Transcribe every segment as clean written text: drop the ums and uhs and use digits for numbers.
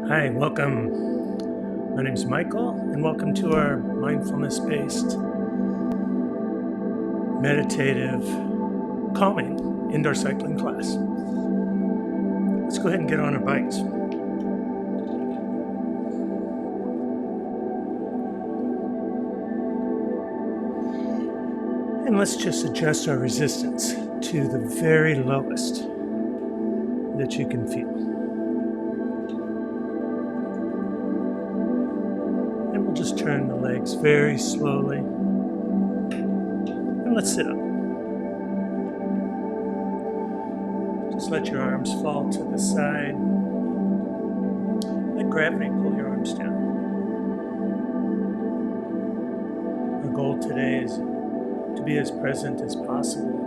Hi, welcome. My name is Michael, and welcome to our mindfulness based, meditative, calming indoor cycling class. Let's go ahead and get on our bikes. And let's just adjust our resistance to the very lowest that you can feel. And we'll just turn the legs very slowly. And let's sit up. Just let your arms fall to the side. Let gravity pull your arms down. Our goal today is to be as present as possible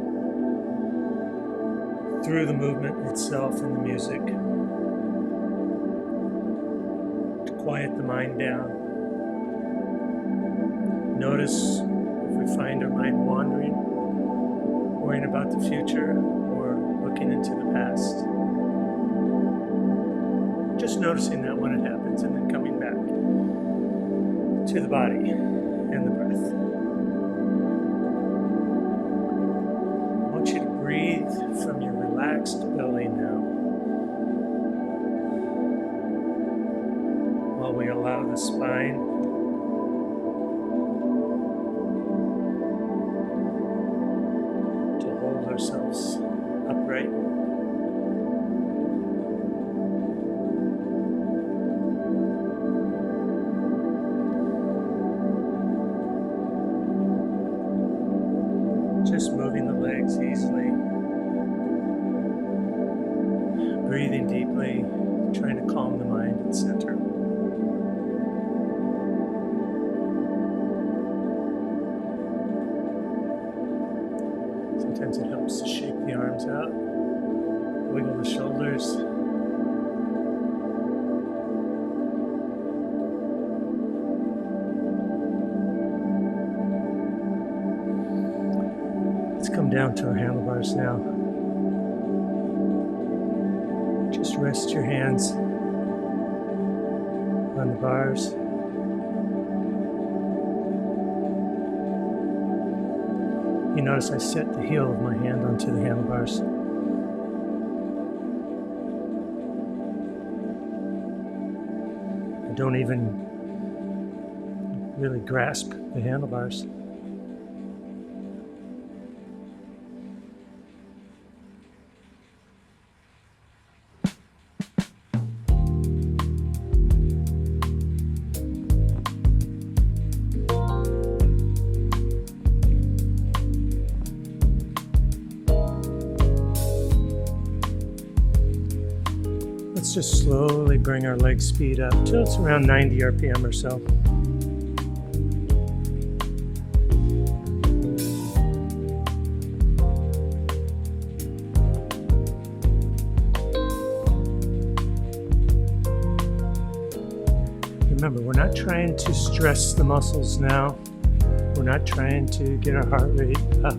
through the movement itself and the music, to quiet the mind down. Notice if we find our mind wandering, worrying about the future, or looking into the past. Just noticing that when it happens, and then coming back to the body and the breath. I want you to breathe from your relaxed belly now, while we allow the spine to hold ourselves upright. Just moving the legs easily, breathing deeply, trying to calm the mind and center. Sometimes it helps to shake the arms out, wiggle the shoulders. Let's come down to our handlebars now. Just rest your hands on the bars. You notice I set the heel of my hand onto the handlebars. I don't even really grasp the handlebars. Let's just slowly bring our leg speed up till it's around 90 RPM or so. Remember, we're not trying to stress the muscles now. We're not trying to get our heart rate up.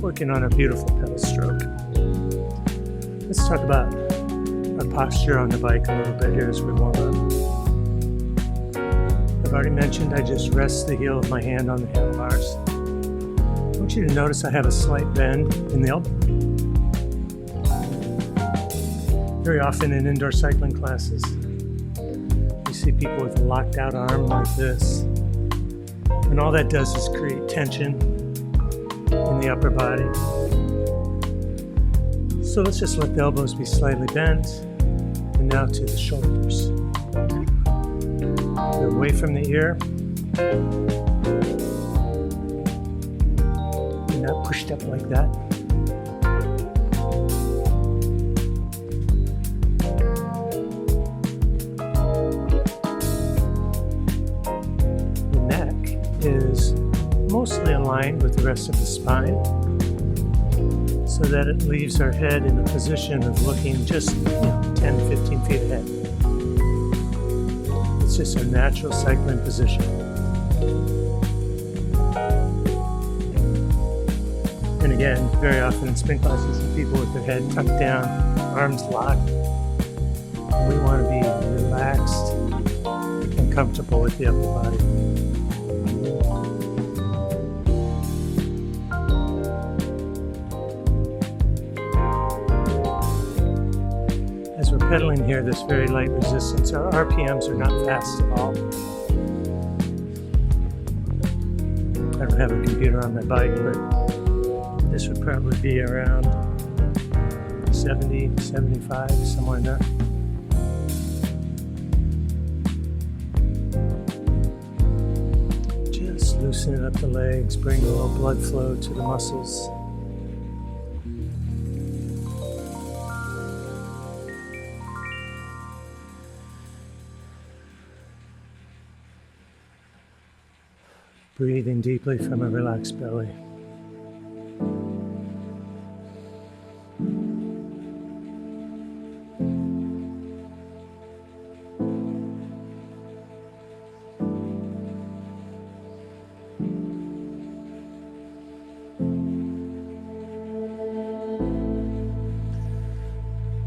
Working on a beautiful pedal stroke. Let's talk about our posture on the bike a little bit here as we warm up. I've already mentioned I just rest the heel of my hand on the handlebars. I want you to notice I have a slight bend in the elbow. Very often in indoor cycling classes, you see people with a locked out arm like this. And all that does is create tension in the upper body. So let's just let the elbows be slightly bent, and now to the shoulders. They're away from the ear. You're not pushed up like that. The neck is mostly aligned with the rest of the spine, so that it leaves our head in a position of looking just 10, 15 feet ahead. It's just a natural cycling position. again, very often in spin classes, see people with their head tucked down, arms locked. We want to be relaxed and comfortable with the upper body. As we're pedaling here, this very light resistance, our RPMs are not fast at all. I don't have a computer on my bike, but this would probably be around 70, 75, somewhere in there. Just loosening up the legs, bring a little blood flow to the muscles. Breathing deeply from a relaxed belly.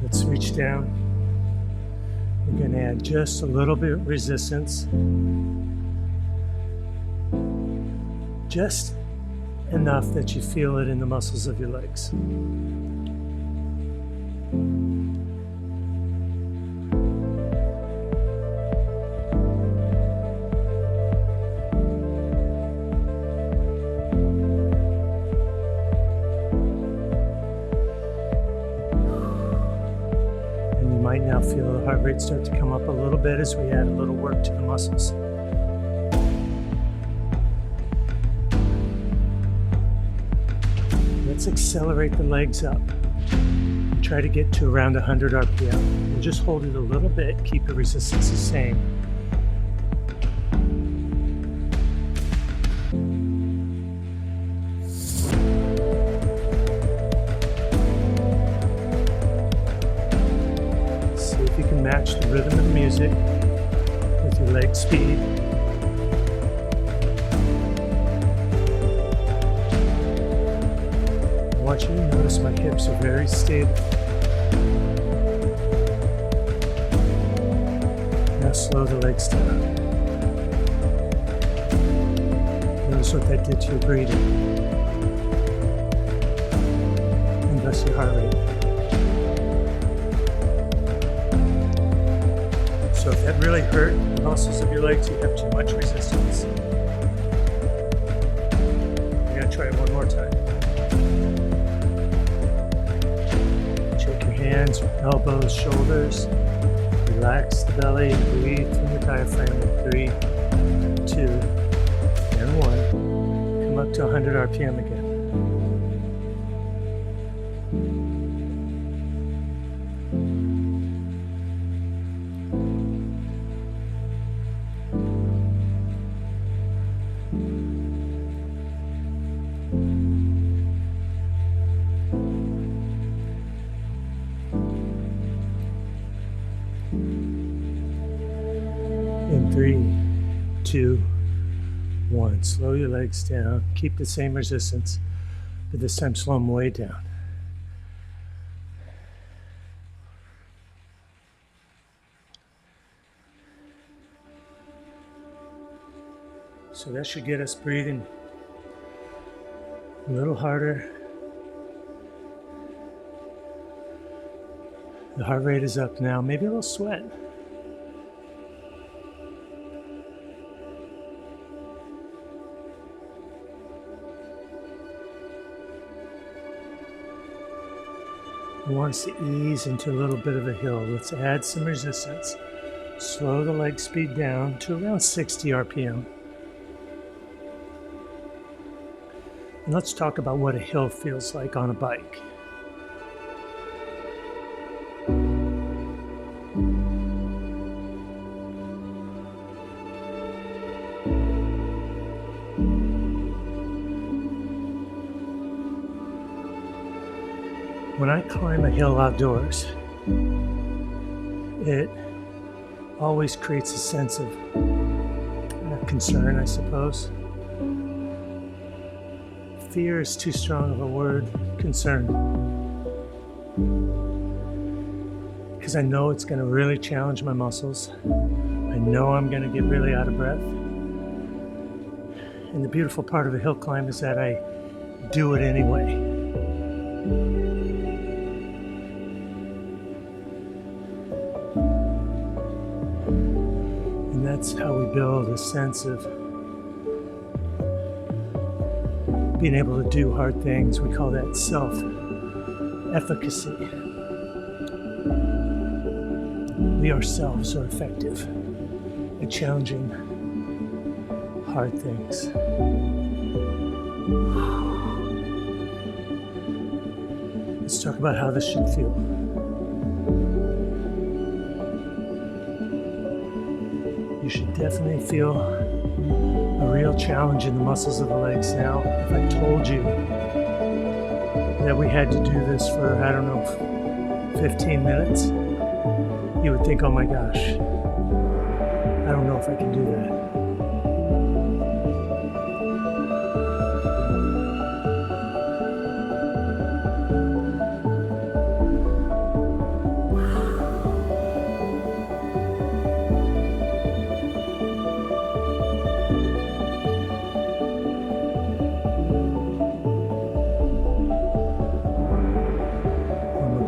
Let's reach down. We're going to add just a little bit of resistance. Just enough that you feel it in the muscles of your legs. And you might now feel the heart rate start to come up a little bit as we add a little work to the muscles. Let's accelerate the legs up. Try to get to around 100 RPM. And just hold it a little bit, keep the resistance the same. See if you can match the rhythm of the music with your leg speed. I want you to notice my hips are very stable. Now slow the legs down. Notice what that did to your breathing. And thus your heart rate. So if that really hurt the muscles of your legs, you have too much resistance. You're going to try it one more time. Hands, elbows, shoulders. Relax the belly and breathe from the diaphragm. 3, 2, and 1. Come up to 100 RPM again. In 3, 2, 1. Slow your legs down. Keep the same resistance, but this time slow them way down. So that should get us breathing a little harder. The heart rate is up now, maybe a little sweat. It wants to ease into a little bit of a hill. Let's add some resistance. Slow the leg speed down to around 60 RPM. And let's talk about what a hill feels like on a bike. When I climb a hill outdoors, it always creates a sense of concern, I suppose. fear is too strong of a word, concern. Because I know it's going to really challenge my muscles. I know I'm going to get really out of breath. And the beautiful part of a hill climb is that I do it anyway. And that's how we build a sense of being able to do hard things. We call that self-efficacy. We ourselves are effective at challenging hard things. Let's talk about how this should feel. You should definitely feel a real challenge in the muscles of the legs. Now, if I told you that we had to do this for, 15 minutes, you would think, oh my gosh, I don't know if I can do that.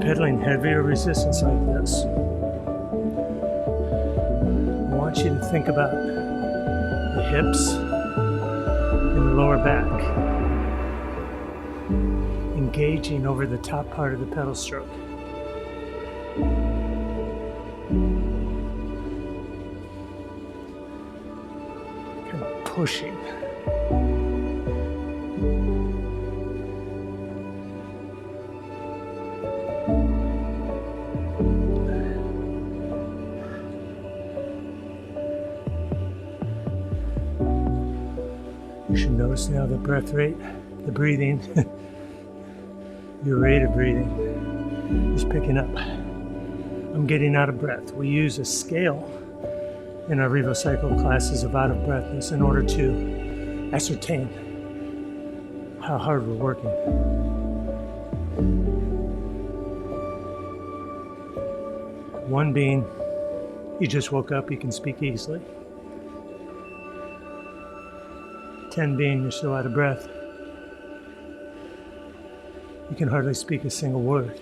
Pedaling heavier resistance like this, I want you to think about the hips and the lower back engaging over the top part of the pedal stroke. Kind of pushing. You should notice now the breath rate, the breathing, your rate of breathing is picking up. I'm getting out of breath. We use a scale in our RevoCycle classes of out of breathness in order to ascertain how hard we're working. One being, you just woke up, you can speak easily. 10 being you're so out of breath, you can hardly speak a single word.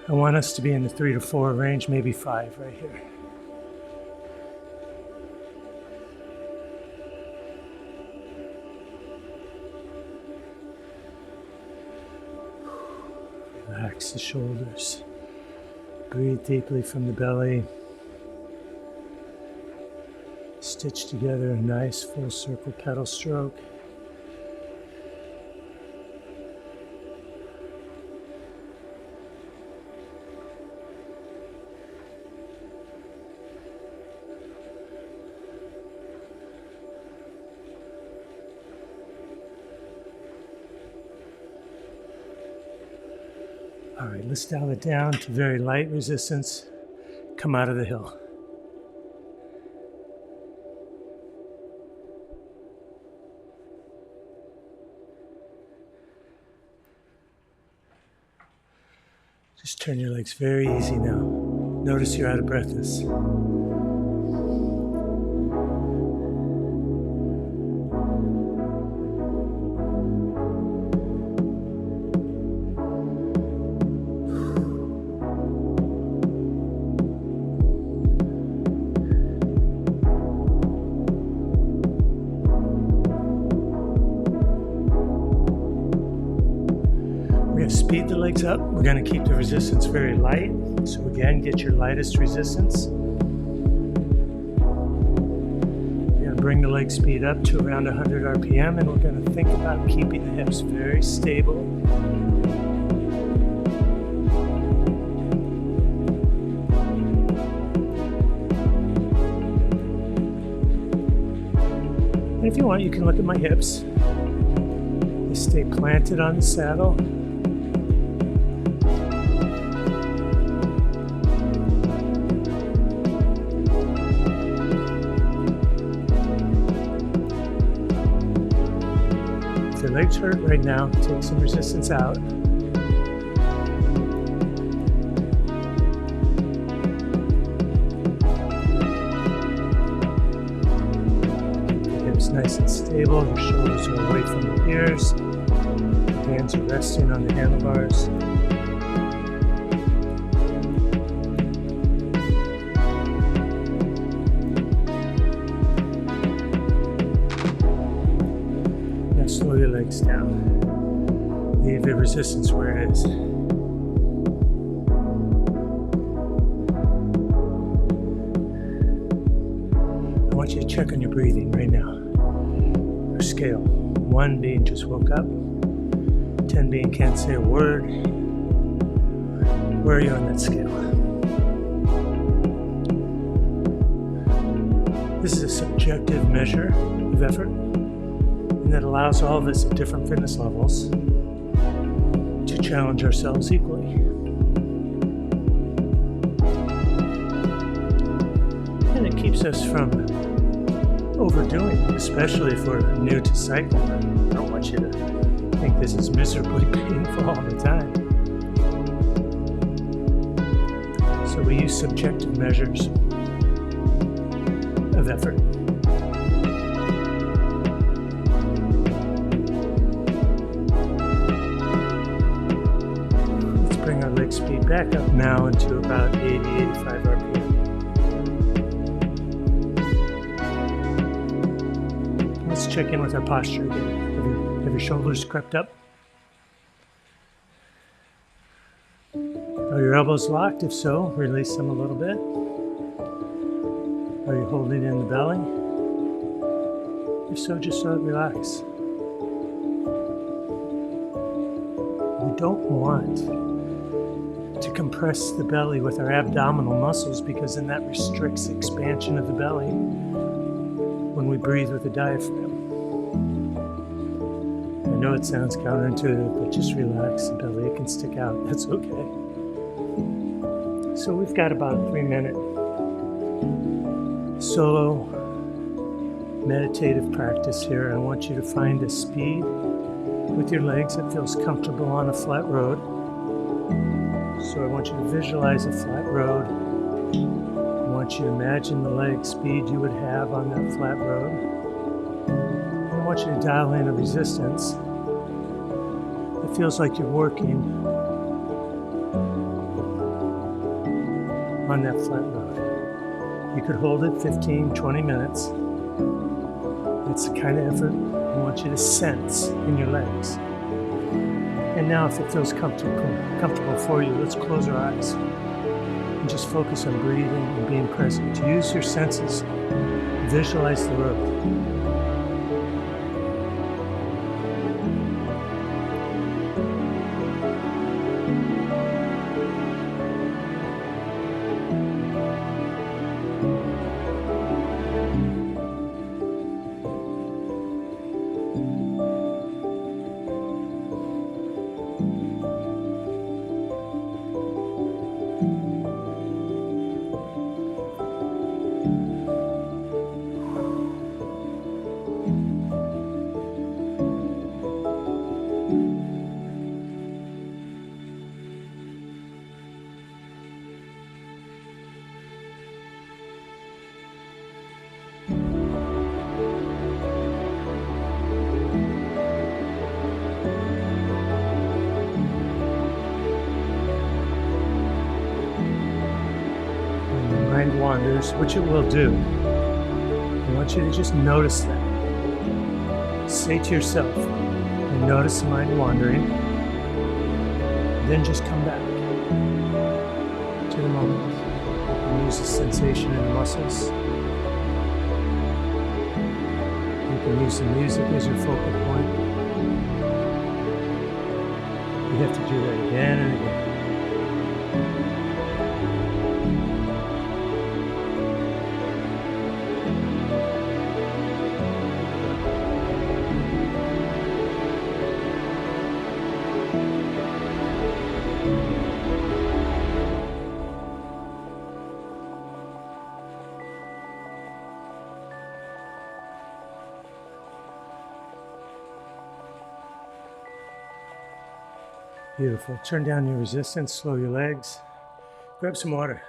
I want us to be in the 3 to 4 range, maybe 5 right here. Relax the shoulders. Breathe deeply from the belly. Stitch together a nice full circle pedal stroke. All right, let's dial it down to very light resistance. Come out of the hill. Just turn your legs very easy now. Notice you're out of breathness. Speed the legs up. We're going to keep the resistance very light. So again, get your lightest resistance. We're going to bring the leg speed up to around 100 RPM, and we're going to think about keeping the hips very stable. And if you want, you can look at my hips. They stay planted on the saddle. legs hurt right now, take some resistance out. Nice and stable. Your shoulders are away from your ears. Hands are resting on the handlebars. Now slow your legs down. Leave your resistance where it is. I want you to check on your breathing right now. Scale. 1 being just woke up, 10 being can't say a word. Where are you on that scale? This is a subjective measure of effort, and that allows all of us at different fitness levels to challenge ourselves equally. And it keeps us from overdoing, especially if we're new to cycling. I don't want you to think this is miserably painful all the time. So we use subjective measures of effort. Let's bring our leg speed back up now into about 80-85 RPM. Let's check in with our posture again. Have your shoulders crept up? Are your elbows locked? If so, release them a little bit. Are you holding in the belly? If so, just relax. We don't want to compress the belly with our abdominal muscles because then that restricts the expansion of the belly when we breathe with the diaphragm. I know it sounds counterintuitive, but just relax the belly. It can stick out. That's okay. So we've got about a 3-minute solo meditative practice here. I want you to find a speed with your legs that feels comfortable on a flat road. So I want you to visualize a flat road. I want you to imagine the leg speed you would have on that flat road. I want you to dial in a resistance that feels like you're working on that flat road. You could hold it 15-20 minutes. That's the kind of effort I want you to sense in your legs. And now if it feels comfortable for you, let's close our eyes and just focus on breathing and being present. Use your senses. Visualize the road. Mind wanders, which it will do. I want you to just notice that. Say to yourself, I notice the mind wandering. Then just come back to the moment. And use the sensation in the muscles. You can use the music as your focal point. You have to do that again and again. Beautiful. Turn down your resistance, slow your legs. Grab some water.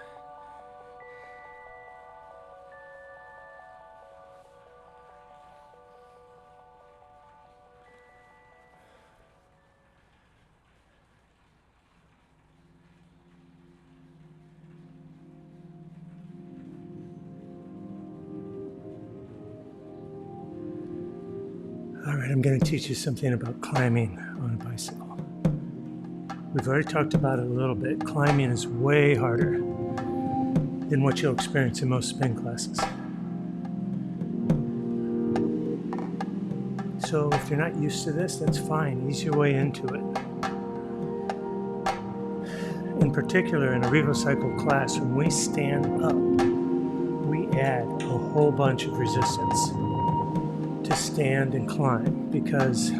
All right, I'm going to teach you something about climbing on a bicycle. We've already talked about it a little bit. Climbing is way harder than what you'll experience in most spin classes. So if you're not used to this, that's fine. Ease your way into it. In particular, in a RevoCycle class, when we stand up, we add a whole bunch of resistance to stand and climb, because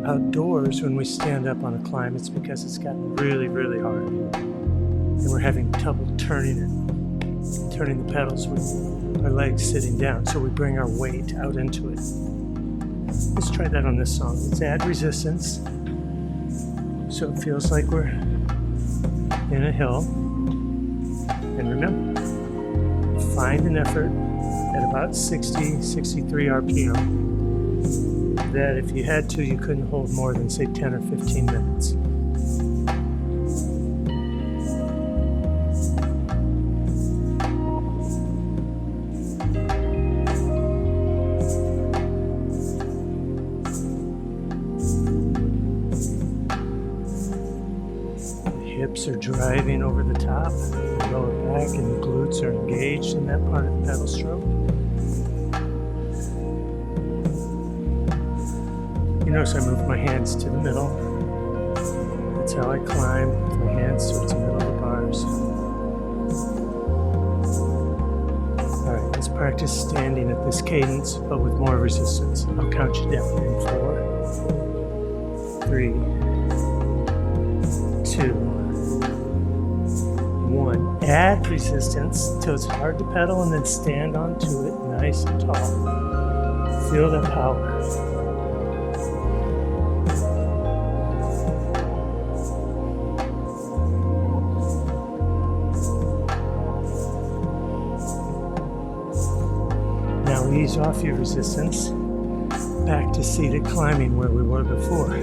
outdoors, when we stand up on a climb, it's because it's gotten really, really hard. And we're having trouble turning the pedals with our legs sitting down. So we bring our weight out into it. Let's try that on this song. Let's add resistance so it feels like we're in a hill. And remember, find an effort at about 60, 63 RPM. That if you had to, you couldn't hold more than, say, 10 or 15 minutes. The hips are driving over the top, the lower back and the glutes are engaged in that part of the pedal stroke. You notice I move my hands to the middle. That's how I climb, with my hands towards the middle of the bars. All right, let's practice standing at this cadence, but with more resistance. I'll count you down in 4, 3, 2, 1. Add resistance till it's hard to pedal, and then stand onto it nice and tall. Feel that power. Now ease off your resistance back to seated climbing where we were before.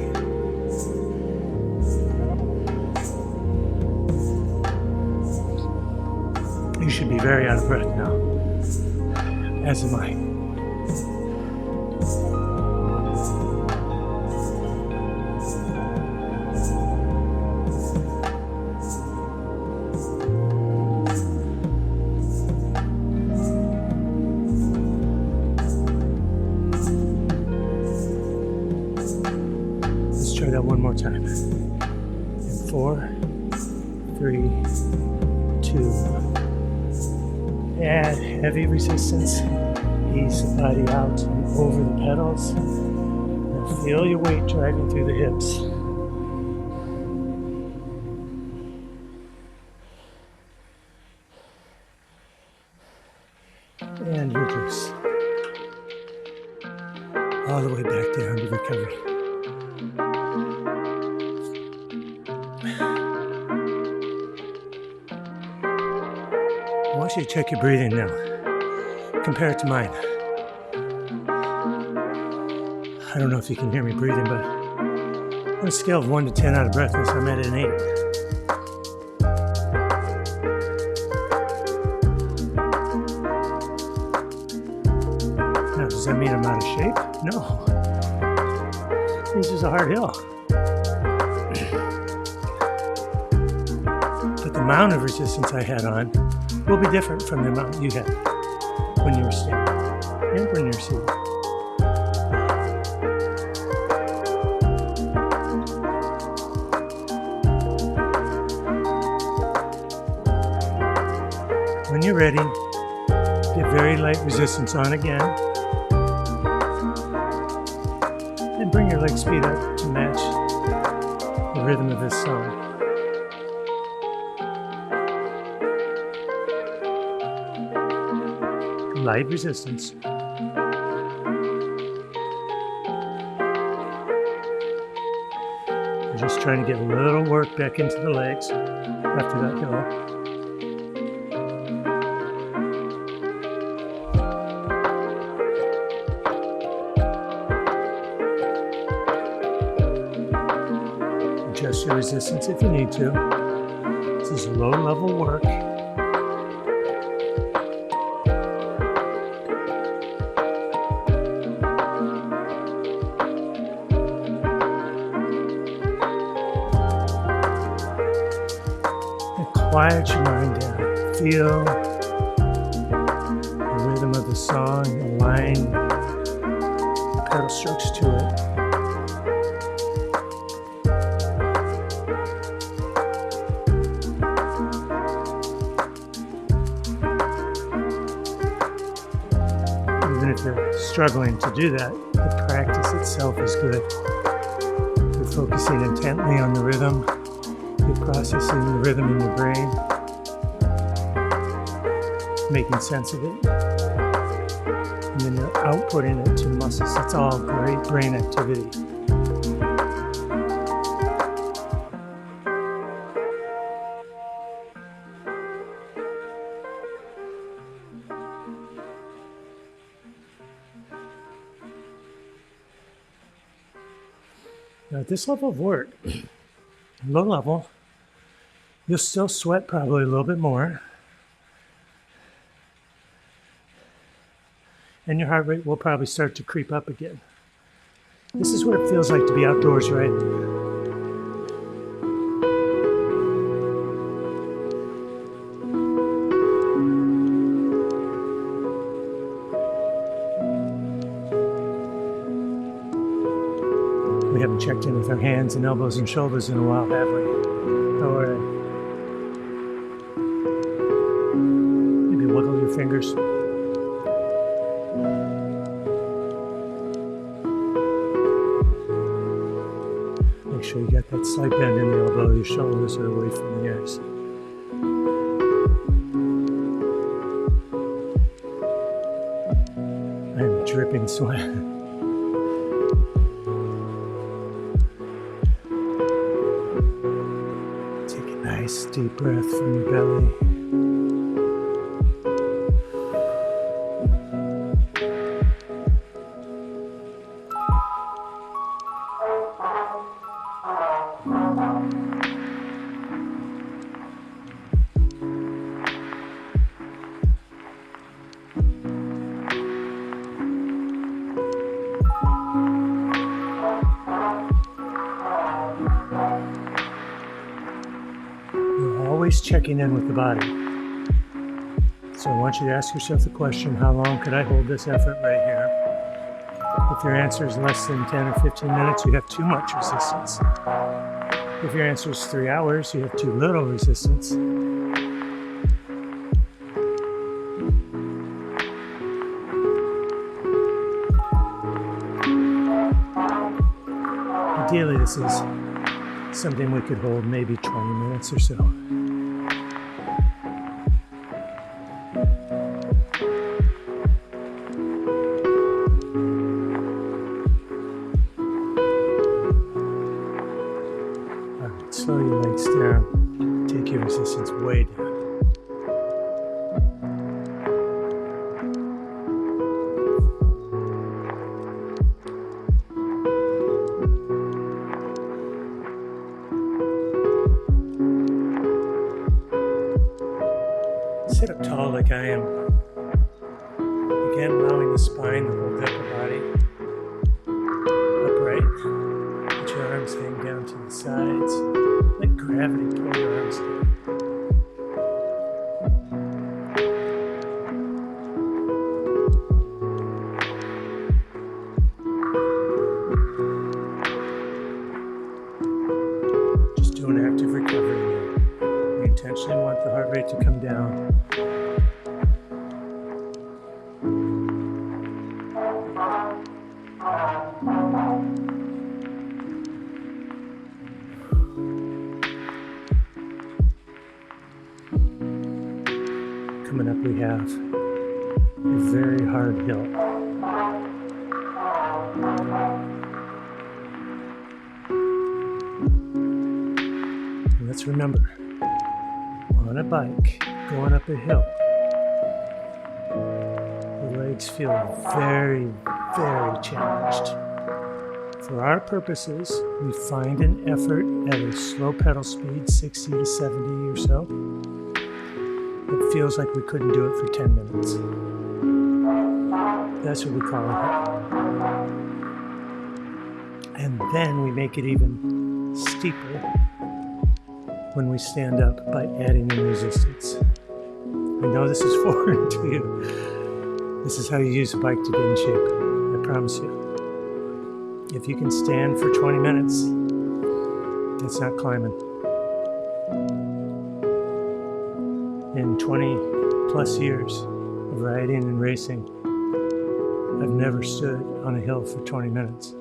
You should be very out of breath now, as am I. Let's try that one more time. In 4, 3, 2. Add heavy resistance. Ease the body out and over the pedals. And feel your weight driving through the hips. And reduce. All the way back down to recovery. I want you to check your breathing now. Compare it to mine. I don't know if you can hear me breathing, but on a scale of 1 to 10 out of breathless, I'm at an 8. Now, does that mean I'm out of shape? No. This is a hard hill. But the amount of resistance I had on will be different from the amount you had when you were standing and when you're seated. When you're ready, get very light resistance on again. And bring your leg speed up to match the rhythm of this song. Light resistance. I'm just trying to get a little work back into the legs after that hill. Adjust your resistance if you need to. This is low level work. Quiet your mind down. Feel the rhythm of the song, align pedal strokes to it. Even if you're struggling to do that, the practice itself is good. You're focusing intently on the rhythm. You're processing the rhythm in your brain, making sense of it, and then you're outputting it to muscles. It's all great brain activity. Now at this level of work, low level, you'll still sweat probably a little bit more. And your heart rate will probably start to creep up again. This is what it feels like to be outdoors, right? We haven't checked in with our hands and elbows and shoulders in a while, have we? How are they? Maybe wiggle your fingers. Make sure you get that slight bend in the elbow. Your shoulders are away from the ears. I'm dripping sweat. Take a nice deep breath from your belly. Always checking in with the body. So I want you to ask yourself the question, how long could I hold this effort right here? If your answer is less than 10 or 15 minutes, you have too much resistance. If your answer is 3 hours, you have too little resistance. Ideally, this is something we could hold maybe 20 minutes or so. All right, slow your legs down. Take your resistance way down. Sit up tall like I am. Again, allowing the spine to hold the upper body upright. Let your arms hang down to the sides. Let gravity pull your arms down. Just do an active recovery here. We intentionally want the heart rate to come down. Coming up, we have a very hard hill. let's remember, on a bike, going up a hill, the legs feel very, very challenged. For our purposes, we find an effort at a slow pedal speed, 60 to 70 or so. It feels like we couldn't do it for 10 minutes. That's what we call a hill. And then we make it even steeper when we stand up by adding in resistance. I know this is foreign to you. This is how you use a bike to get in shape. I promise you. If you can stand for 20 minutes, it's not climbing. In 20 plus years of riding and racing, I've never stood on a hill for 20 minutes.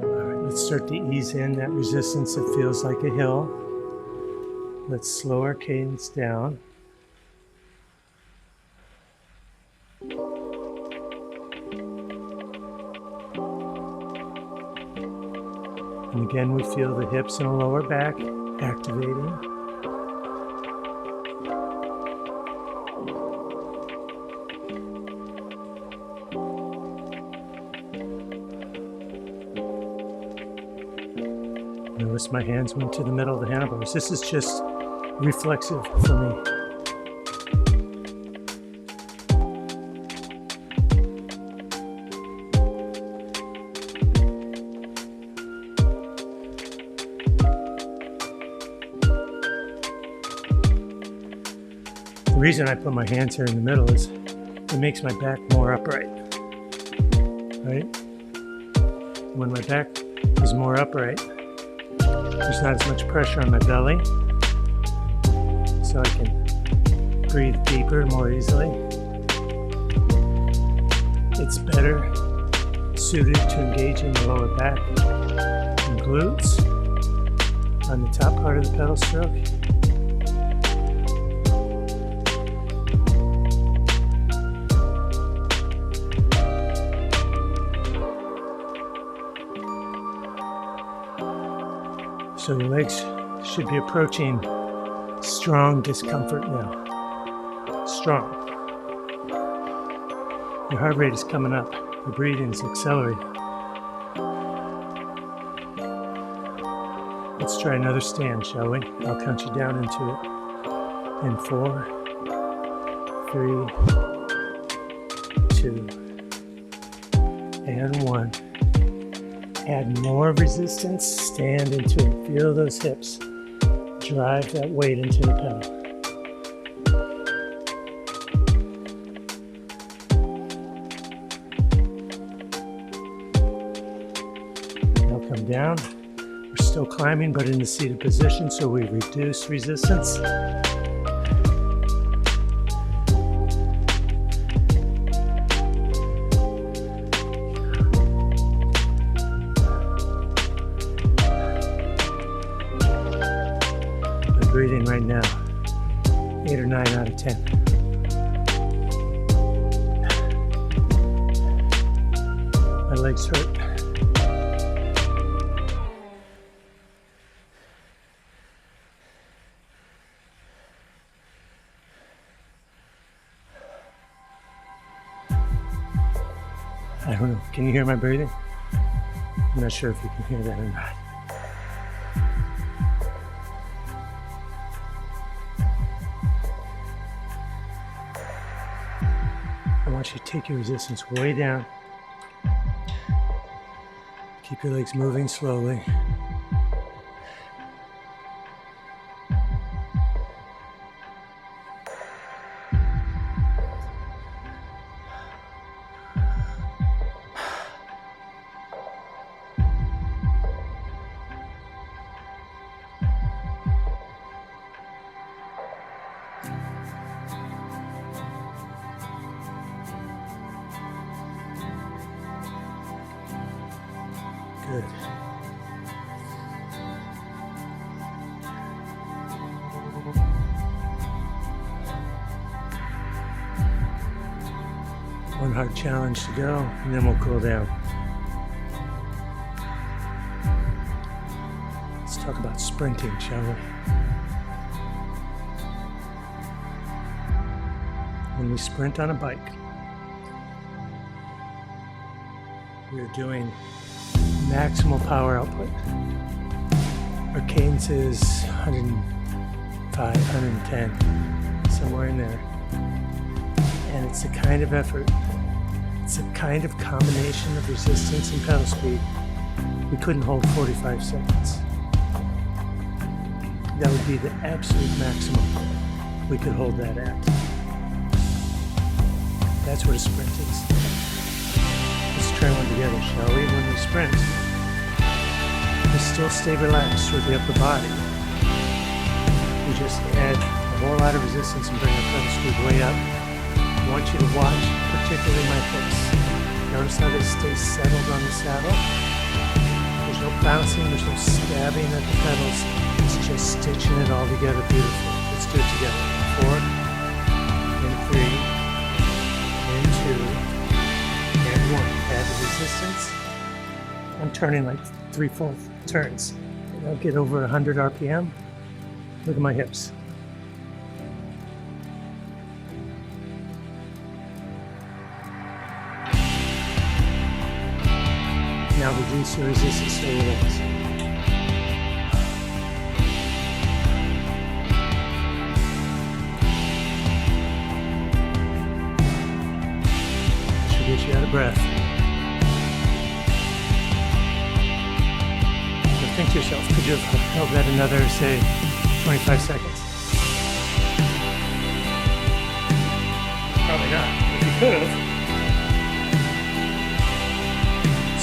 All right, let's start to ease in that resistance that feels like a hill. Let's slow our cadence down. And again, we feel the hips and the lower back activating. Notice my hands went to the middle of the handlebars. This is just reflexive for me. The reason I put my hands here in the middle is it makes my back more upright, right? When my back is more upright, there's not as much pressure on my belly, so I can breathe deeper more easily. It's better suited to engage in the lower back and glutes on the top part of the pedal stroke. So your legs should be approaching strong discomfort now. Strong. Your heart rate is coming up. Your breathing is accelerating. Let's try another stand, shall we? I'll count you down into it. In 4, 3, 2, and 1. Add more resistance, stand into it. Feel those hips. Drive that weight into the pedal. Now come down. We're still climbing, but in the seated position, so we reduce resistance. Breathing right now, 8 or 9 out of 10. My legs hurt. I don't know, can you hear my breathing? I'm not sure if you can hear that or not. I want you to take your resistance way down. Keep your legs moving slowly. Good. One hard challenge to go, and then we'll cool down. about sprinting, shall we? When we sprint on a bike, we're doing maximal power output. Our cadence is 105, 110, somewhere in there. And it's a kind of effort, it's a kind of combination of resistance and pedal speed. We couldn't hold 45 seconds. That would be the absolute maximum we could hold that at. That's what a sprint is. Let's try one together, shall we? When we sprint, we still stay relaxed with the upper body. We just add a whole lot of resistance and bring our pedal speed way up. I want you to watch, particularly my hips. Notice how they stay settled on the saddle. There's no bouncing, there's no stabbing at the pedals. It's just stitching it all together beautifully. Let's do it together. 4, and 3, and 2, and 1. Add the resistance. I'm turning like 3/4 turns. I'll get over 100 RPM. Look at my hips. Now reduce your resistance to your legs. Should get you out of breath. But think to yourself, could you have held that another, say, 25 seconds? Probably not. If you could have.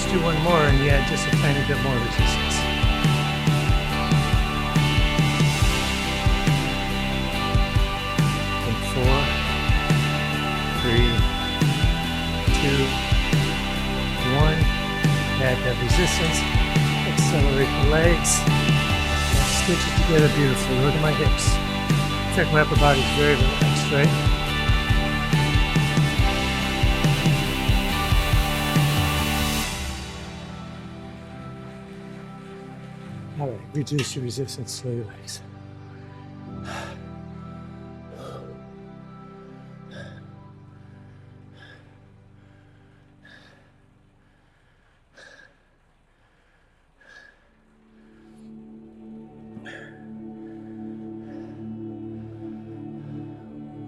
Do one more and you add just a tiny bit more resistance. And 4, 3, 2, 1. Add that resistance. Accelerate the legs. And stitch it together beautifully. Look at my hips. In fact, my upper body is very relaxed, right? All right, reduce your resistance, slow your legs.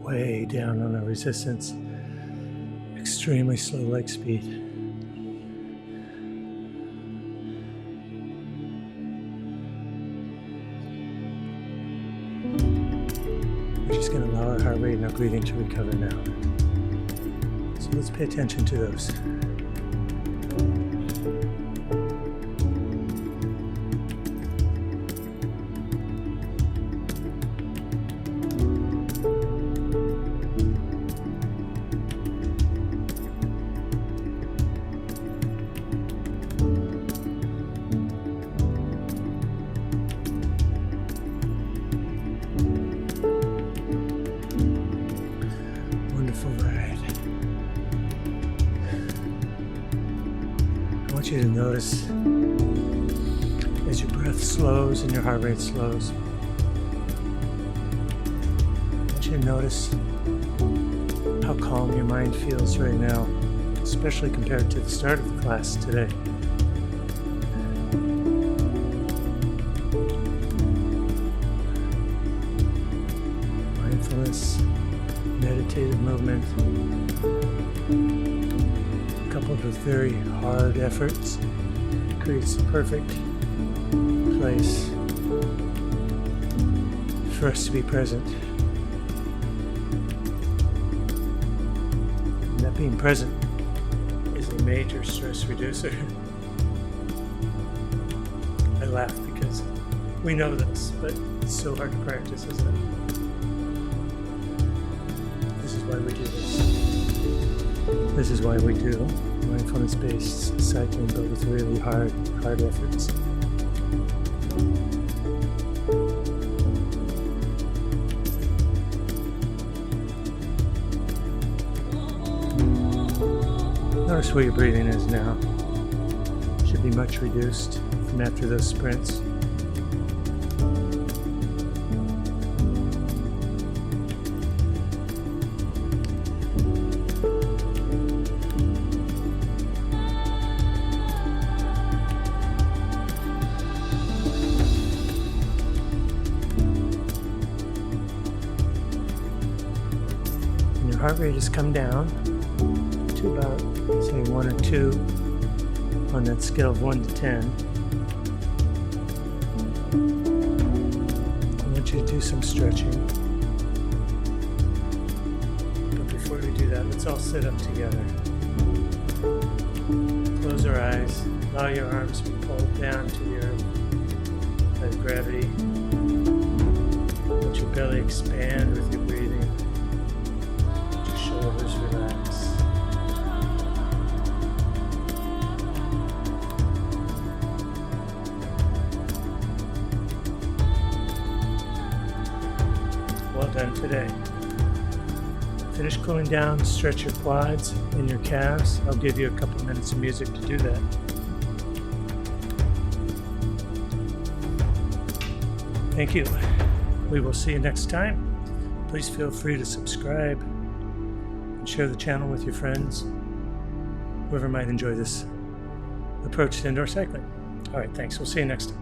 Way down on our resistance, extremely slow leg speed. Just going to allow our heart rate and our breathing to recover now. So let's pay attention to those. I want you to notice as your breath slows and your heart rate slows. I want you to notice how calm your mind feels right now, especially compared to the start of the class today. Mindfulness, meditative movement, coupled with very hard efforts, creates the perfect place for us to be present. And that being present is a major stress reducer. I laugh because we know this, but it's so hard to practice, isn't it? This is why we do this. This is why we do mindfulness-based cycling, but with really hard efforts. Notice where your breathing is now. Should be much reduced from after those sprints. heart rate has come down to about, say, 1 or 2 on that scale of 1 to 10. I want you to do some stretching. But before we do that, let's all sit up together. Close our eyes. Allow your arms to be pulled down to the earth by the gravity. Let your belly expand with your breathing. Let your shoulders relax. Well done today. Finish cooling down, stretch your quads and your calves. I'll give you a couple minutes of music to do that. Thank you. We will see you next time. Please feel free to subscribe and share the channel with your friends, whoever might enjoy this approach to indoor cycling. All right, thanks. We'll see you next time.